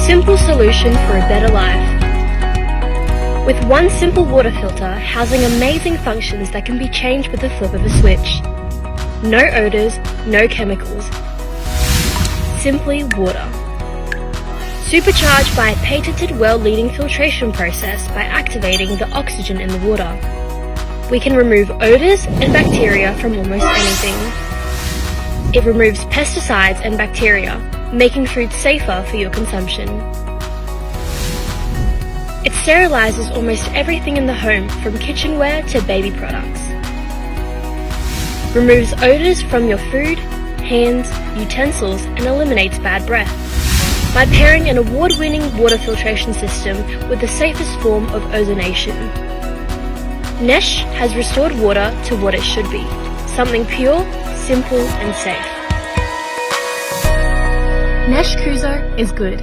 simple solution for a better life. With one simple water filter housing amazing functions that can be changed with the flip of a switch. No odours, no chemicals. Simply water. Supercharged by a patented world-leading filtration process by activating the oxygen in the water. We can remove odours and bacteria from almost anything. It removes pesticides and bacteria, making food safer for your consumption. It sterilizes almost everything in the home, from kitchenware to baby products. Removes odors from your food, hands, utensils, and eliminates bad breath by pairing an award-winning water filtration system with the safest form of ozonation. Nesh has restored water to what it should be, something pure, simple, and safe. Nesh Qoozo is good.